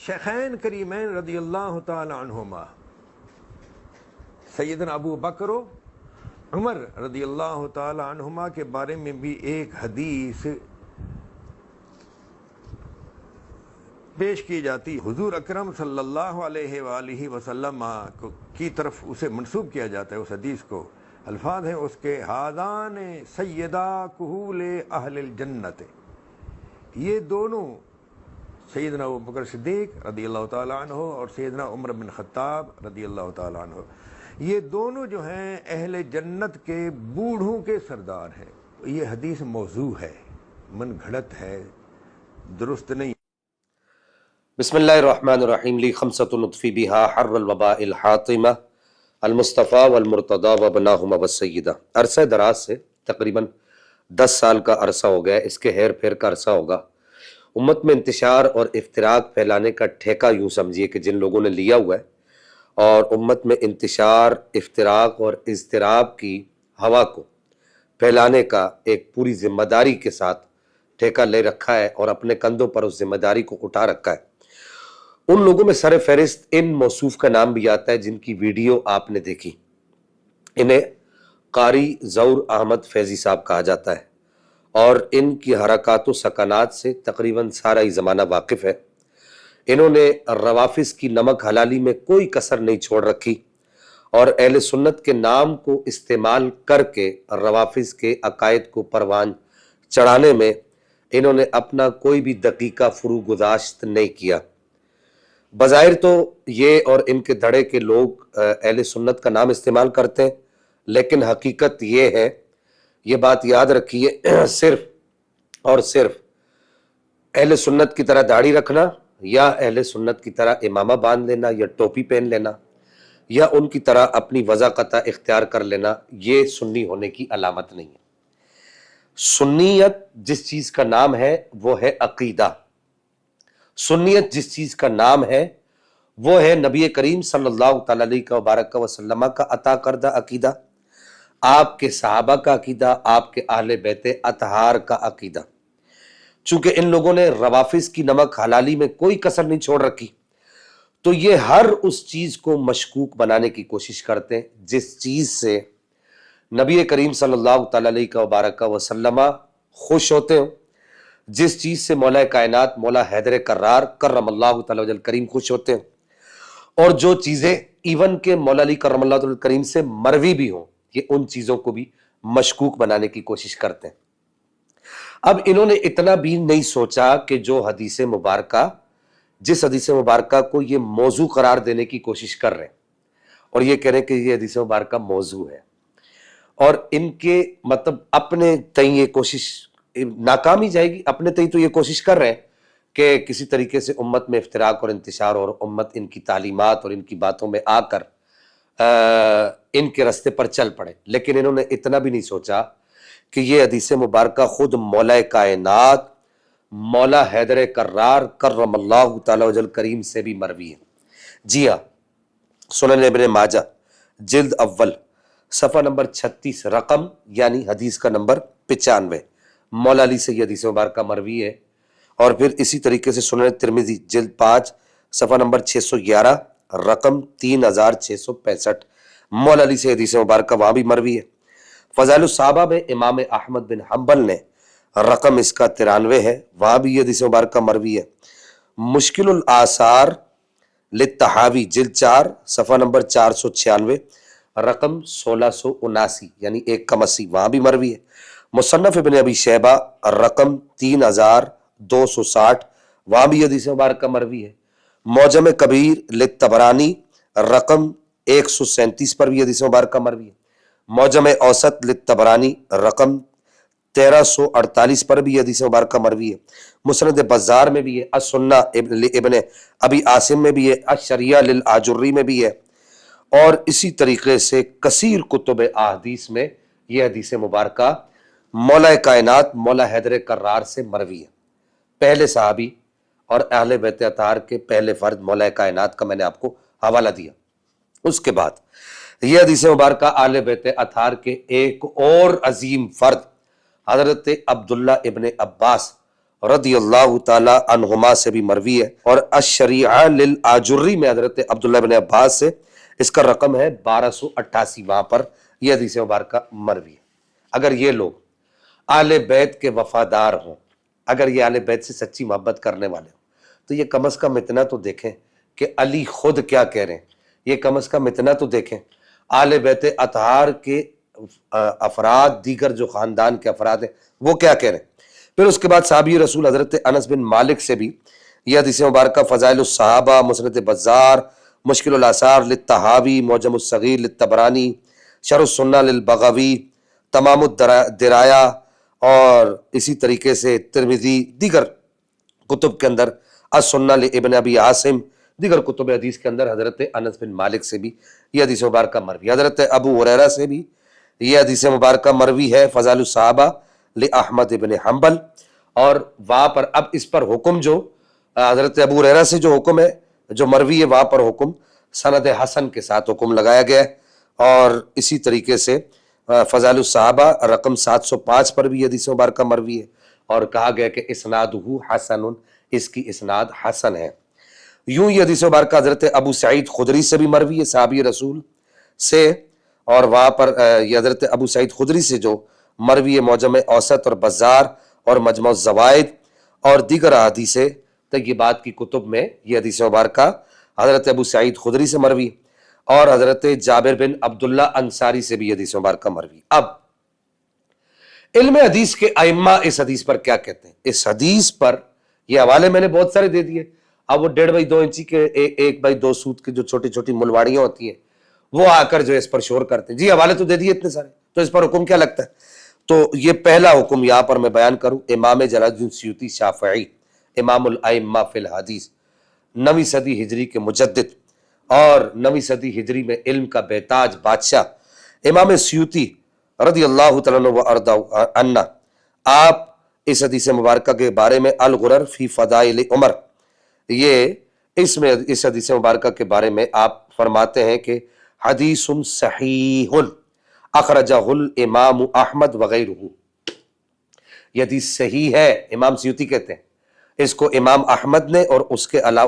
شیخین کریمین رضی اللہ تعالی عنہما سیدنا ابو بکر و عمر رضی اللہ تعالی عنہما کے بارے میں بھی ایک حدیث پیش کی جاتی. حضور اکرم صلی اللہ علیہ وآلہ وسلم کی طرف اسے منسوب کیا جاتا ہے. اس حدیث کو الفاظ ہیں اس کے: ہذان سیدہ کہول اہل الجنت. یہ دونوں سیدنا ابو بکر صدیق رضی اللہ تعالیٰ عنہ اور سیدنا عمر بن خطاب رضی اللہ تعالیٰ عنہ، یہ دونوں جو ہیں اہل جنت کے بوڑھوں کے سردار ہیں. یہ حدیث موضوع ہے، من گھڑت ہے، درست نہیں. بسم اللہ الرحمن الرحیم. لی خمسۃ نطفی بہا حر الوباء الحاطمہ المصطفیٰ والمرتضیٰ وابناہما والسیدہ. عرصہ دراز سے تقریباً 10 سال کا عرصہ ہو گیا، اس کے ہیر پھیر کا عرصہ ہوگا. امت میں انتشار اور افتراق پھیلانے کا ٹھیکہ یوں سمجھیے کہ جن لوگوں نے لیا ہوا ہے اور امت میں انتشار، افتراق اور اضطراب کی ہوا کو پھیلانے کا ایک پوری ذمہ داری کے ساتھ ٹھیکہ لے رکھا ہے اور اپنے کندھوں پر اس ذمہ داری کو اٹھا رکھا ہے، ان لوگوں میں سر فہرست ان موصوف کا نام بھی آتا ہے جن کی ویڈیو آپ نے دیکھی. انہیں قاری ظہور احمد فیضی صاحب کہا جاتا ہے اور ان کی حرکات و سکنات سے تقریباً سارا ہی زمانہ واقف ہے. انہوں نے روافظ کی نمک حلالی میں کوئی کسر نہیں چھوڑ رکھی اور اہل سنت کے نام کو استعمال کر کے روافظ کے عقائد کو پروان چڑھانے میں انہوں نے اپنا کوئی بھی دقیقہ فرو گزاشت نہیں کیا. بظاہر تو یہ اور ان کے دھڑے کے لوگ اہل سنت کا نام استعمال کرتے ہیں، لیکن حقیقت یہ ہے، یہ بات یاد رکھیے، صرف اور صرف اہل سنت کی طرح داڑھی رکھنا یا اہل سنت کی طرح امامہ باندھ لینا یا ٹوپی پہن لینا یا ان کی طرح اپنی وضاقتہ اختیار کر لینا یہ سنی ہونے کی علامت نہیں ہے. سنیت جس چیز کا نام ہے وہ ہے عقیدہ. سنیت جس چیز کا نام ہے وہ ہے نبی کریم صلی اللہ تعالی علیہ وبارک وسلم کا عطا کردہ عقیدہ، آپ کے صحابہ کا عقیدہ، آپ کے اہل بیت اطہار کا عقیدہ. چونکہ ان لوگوں نے روافظ کی نمک حلالی میں کوئی کسر نہیں چھوڑ رکھی تو یہ ہر اس چیز کو مشکوک بنانے کی کوشش کرتے ہیں جس چیز سے نبی کریم صلی اللہ تعالی علیہ وبارک وسلم خوش ہوتے ہوں، جس چیز سے مولا کائنات مولا حیدر کرار کرم اللہ تعالی وجل کریم خوش ہوتے ہیں، اور جو چیزیں ایون کے مولا علی کرم اللہ تعالی کریم سے مروی بھی ہوں، یہ ان چیزوں کو بھی مشکوک بنانے کی کوشش کرتے ہیں. اب انہوں نے اتنا بھی نہیں سوچا کہ جو حدیث مبارکہ، جس حدیث مبارکہ کو یہ موضوع قرار دینے کی کوشش کر رہے ہیں اور یہ کہہ رہے ہیں کہ یہ حدیث مبارکہ موضوع ہے، اور ان کے مطلب اپنے تئیں یہ کوشش ناکام ہی جائے گی. اپنے تئیں تو یہ کوشش کر رہے ہیں کہ کسی طریقے سے امت میں افتراق اور انتشار اور امت ان کی تعلیمات اور ان کی باتوں میں آ کر ان کے رستے پر چل پڑے، لیکن انہوں نے اتنا بھی نہیں سوچا کہ یہ حدیث مبارکہ خود مولا کائنات مولا حیدر کرار کرم اللہ تعالی وجل کریم سے بھی مروی ہے. جی ہاں، سنن ابن ماجہ جلد اول صفحہ نمبر 36 رقم یعنی حدیث کا نمبر 95 مولا علی سے یہ حدیث مبارکہ مروی ہے. اور پھر اسی طریقے سے سنن ترمذی جلد 5 صفحہ نمبر 611 رقم 3665 مولا علی سے حدیث مبارکہ وہاں بھی مروی ہے. فضائل الصحابہ میں امام احمد بن حنبل نے رقم اس کا 93 ہے، وہاں بھی یہ حدیث مبارکہ مروی ہے. مشکل الآثار للطحاوی جلد 4 صفحہ نمبر 496 رقم 1679 یعنی 180 وہاں بھی مروی ہے. مصنف ابن ابی شیبہ رقم 3260 وہاں بھی حدیث مبارکہ مروی ہے. معجم کبیر للطبرانی رقم 137 پر بھی حدیث مبارکہ مروی ہے. معجم اوسط للطبرانی رقم 1348 پر بھی حدیث مبارکہ مروی ہے. مسند بزار میں بھی ہے، السنہ ابن ابی عاصم میں بھی ہے، الشریعہ للآجری میں بھی ہے، اور اسی طریقے سے کثیر کتب احادیث میں یہ حدیث مبارکہ مولا کائنات مولا حیدر کرار سے مروی ہے. پہلے صحابی اور اہل بیت اطہار کے پہلے فرد مولا کائنات کا میں نے آپ کو حوالہ دیا. اس کے بعد یہ حدیث مبارکہ اہل بیت اطہار کے ایک اور عظیم فرد حضرت عبداللہ ابن عباس رضی اللہ تعالی عنہما سے بھی مروی ہے، اور الشریعہ للآجری میں حضرت عبداللہ بن عباس سے، اس کا رقم ہے 1288، وہاں پر یہ حدیث مبارکہ مروی ہے۔ اگر یہ لوگ اہل بیت کے وفادار ہوں، اگر یہ اہل بیت سے سچی محبت کرنے والے ہوں، تو یہ کم از کم اتنا تو دیکھیں کہ علی خود کیا کہہ رہے ہیں، یہ کم از کم اتنا تو دیکھیں اہل بیت اطہار کے افراد، دیگر جو خاندان کے افراد ہیں وہ کیا کہہ رہے ہیں۔ پھر اس کے بعد صحابی رسول حضرت انس بن مالک سے بھی یہ حدیث مبارکہ فضائل الصحابہ، مسند بزار، مشکل الاثار للطحاوی، معجم الصغیر للطبرانی، شرح السنہ للبغوی، تمام الدرایا، اور اسی طریقے سے ترمذی، دیگر کتب کے اندر السنہ لابن ابی عاصم، دیگر کتب حدیث کے اندر حضرت انس بن مالک سے بھی یہ حدیث مبارکہ مروی، حضرت ابو ہریرہ سے بھی یہ حدیث مبارکہ مروی ہے فضائل الصحابہ لأحمد بن حنبل۔ اور وہاں پر اب اس پر حکم جو حضرت ابو ہریرہ سے جو حکم ہے جو مروی ہے، وہاں پر حکم سند حسن کے ساتھ حکم لگایا گیا ہے، اور اسی طریقے سے فضائل الصحابہ رقم 705 پر بھی حدیث مبارکہ مروی ہے، اور کہا گیا کہ اسنادہ حسن، اس کی اسناد حسن ہے۔ یوں یہ حدیث مبارکہ حضرت ابو سعید خدری سے بھی مروی ہے، صحابی رسول سے، اور وہاں پر یہ حضرت ابو سعید خدری سے جو مروی ہے معجم اوسط اور بزار اور مجمع الزوائد اور دیگر احادیث طیبات کی کتب میں یہ حدیث مبارکہ حضرت ابو سعید خدری سے مروی، اور حضرت جابر بن عبداللہ انصاری سے بھی حدیث مبارکہ مروی۔ اب علم حدیث کے ائمہ اس حدیث پر کیا کہتے ہیں؟ اس حدیث پر یہ حوالے میں نے بہت سارے دے دیے، اب وہ 1.5 بائی 2 انچی کے 1 بائی 2 سوت کی جو چھوٹی چھوٹی ملواڑیاں ہوتی ہیں وہ آ کر جو اس پر شور کرتے ہیں، جی حوالے تو دے دیے اتنے سارے، تو اس پر حکم کیا لگتا ہے؟ تو یہ پہلا حکم یہاں پر میں بیان کروں، امام جلال الدین سیوطی شافعی، امام الائمہ فی الحدیث، 9ویں صدی ہجری کے مجدد اور 9ویں صدی ہجری میں علم کا بیتاج بادشاہ امام سیوطی رضی اللہ تعالیٰ عنہ وارضاہ عنہ، آپ اس حدیث مبارکہ کے بارے میں الغرر فی فضائل عمر، یہ اس حدیث مبارکہ کے بارے میں آپ فرماتے ہیں کہ حدیث صحیح اخرجہ الامام احمد وغیرہ، یہ حدیث صحیح ہے، امام سیوطی کہتے ہیں، اس کو امام احمد نے اور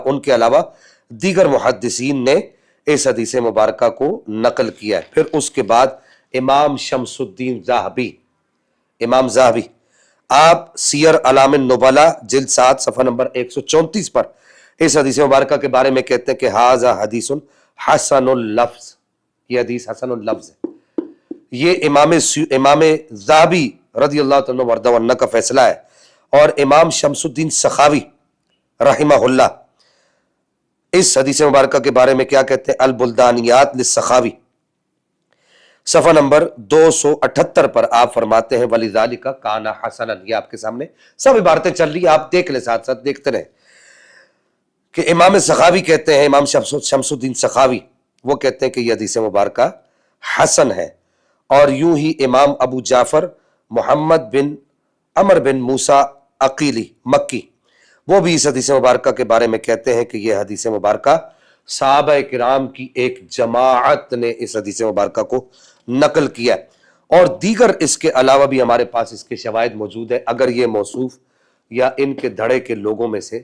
ان کے علاوہ دیگر محدثین نے اس حدیث مبارکہ کو نقل کیا ہے۔ پھر اس کے بعد امام شمس الدین ذہبی، امام ذہبی، آپ سیر اعلام النبلاء جلد 7 صفحہ نمبر 134 پر اس حدیث مبارکہ کے بارے میں کہتے ہیں کہ ھذا حدیث حسن اللفظ، یہ حدیث حسن اللفظ ہے۔ یہ امام ذہبی رضی اللہ تعالیٰ وردہ عنہ کا فیصلہ ہے، اور امام شمس الدین سخاوی رحمہ اللہ اس حدیث مبارکہ کے بارے میں کیا کہتے ہیں؟ البلدانیات للسخاوی صفحہ نمبر 278 پر آپ فرماتے ہیں وَلِذَالِكَ كَانَ حَسَنًا، یہ آپ کے سامنے سب عبارتیں چل رہی ہیں، آپ دیکھ لیں، ساتھ ساتھ دیکھتے رہیں کہ امام سخاوی کہتے ہیں، امام شمس الدین سخاوی وہ کہتے ہیں کہ یہ حدیث مبارکہ حسن ہے۔ اور یوں ہی امام ابو جعفر محمد بن عمر بن موسیٰ عقیلی مکی، وہ بھی اس حدیث مبارکہ کے بارے میں کہتے ہیں کہ یہ حدیث مبارکہ صحابہ کرام کی ایک جماعت نے اس حدیث مبارکہ کو نقل کیا ہے، اور دیگر اس کے علاوہ بھی ہمارے پاس اس کے شواہد موجود ہیں۔ اگر یہ موصوف یا ان کے دھڑے کے لوگوں میں سے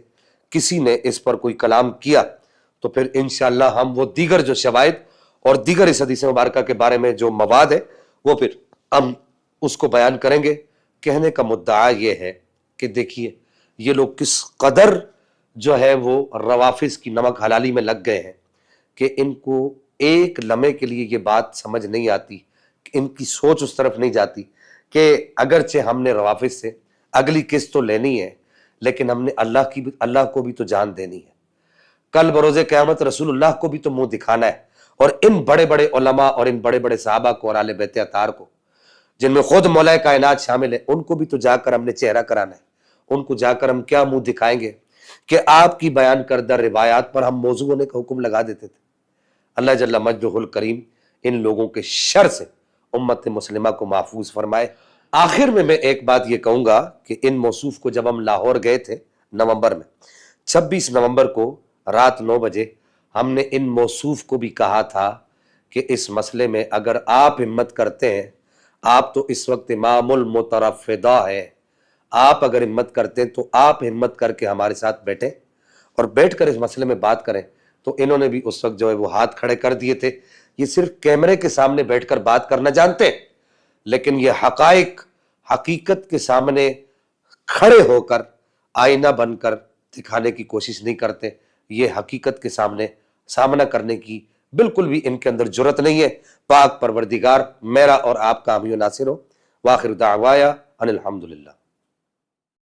کسی نے اس پر کوئی کلام کیا تو پھر انشاءاللہ ہم وہ دیگر جو شواہد اور دیگر اس حدیث مبارکہ کے بارے میں جو مواد ہے وہ پھر ہم اس کو بیان کریں گے۔ کہنے کا مدعا یہ ہے کہ دیکھیے یہ لوگ کس قدر جو ہے وہ روافظ کی نمک حلالی میں لگ گئے ہیں کہ ان کو ایک لمحے کے لیے یہ بات سمجھ نہیں آتی، کہ ان کی سوچ اس طرف نہیں جاتی کہ اگرچہ ہم نے روافظ سے اگلی قسط تو لینی ہے، لیکن ہم نے اللہ کو بھی تو جان دینی ہے، کل بروز قیامت رسول اللہ کو بھی تو منہ دکھانا ہے، اور ان بڑے بڑے علماء اور ان بڑے بڑے صحابہ کو اور اہل بیت اطہار کو، جن میں خود مولا کائنات شامل ہے، ان کو بھی تو جا کر ہم نے چہرہ کرانا ہے۔ ان کو جا کر ہم کیا منہ دکھائیں گے کہ آپ کی بیان کردہ روایات پر ہم موضوع ہونے کا حکم لگا دیتے تھے۔ اللہ جل مجدہ الکریم ان لوگوں کے شر سے امت مسلمہ کو محفوظ فرمائے۔ آخر میں ایک بات یہ کہوں گا کہ ان موصوف کو جب ہم لاہور گئے تھے نومبر میں، 26 نومبر کو رات 9 بجے ہم نے ان موصوف کو بھی کہا تھا کہ اس مسئلے میں اگر آپ ہمت کرتے ہیں، آپ تو اس وقت امام المترفدہ ہے، آپ اگر ہمت کرتے ہیں تو آپ ہمت کر کے ہمارے ساتھ بیٹھیں اور بیٹھ کر اس مسئلے میں بات کریں. تو انہوں نے بھی اس وقت جو ہے وہ ہاتھ کھڑے کر دیے تھے. یہ صرف کیمرے کے سامنے بیٹھ کر بات کرنا جانتے ہیں، لیکن یہ حقائق، حقیقت کے سامنے کھڑے ہو کر آئینہ بن کر دکھانے کی کوشش نہیں کرتے. یہ حقیقت کے سامنا کرنے کی بالکل بھی ان کے اندر جرت نہیں ہے. پاک پروردگار میرا اور آپ کا حامی و ناصر ہو. وآخر دعوایا ان الحمدللہ.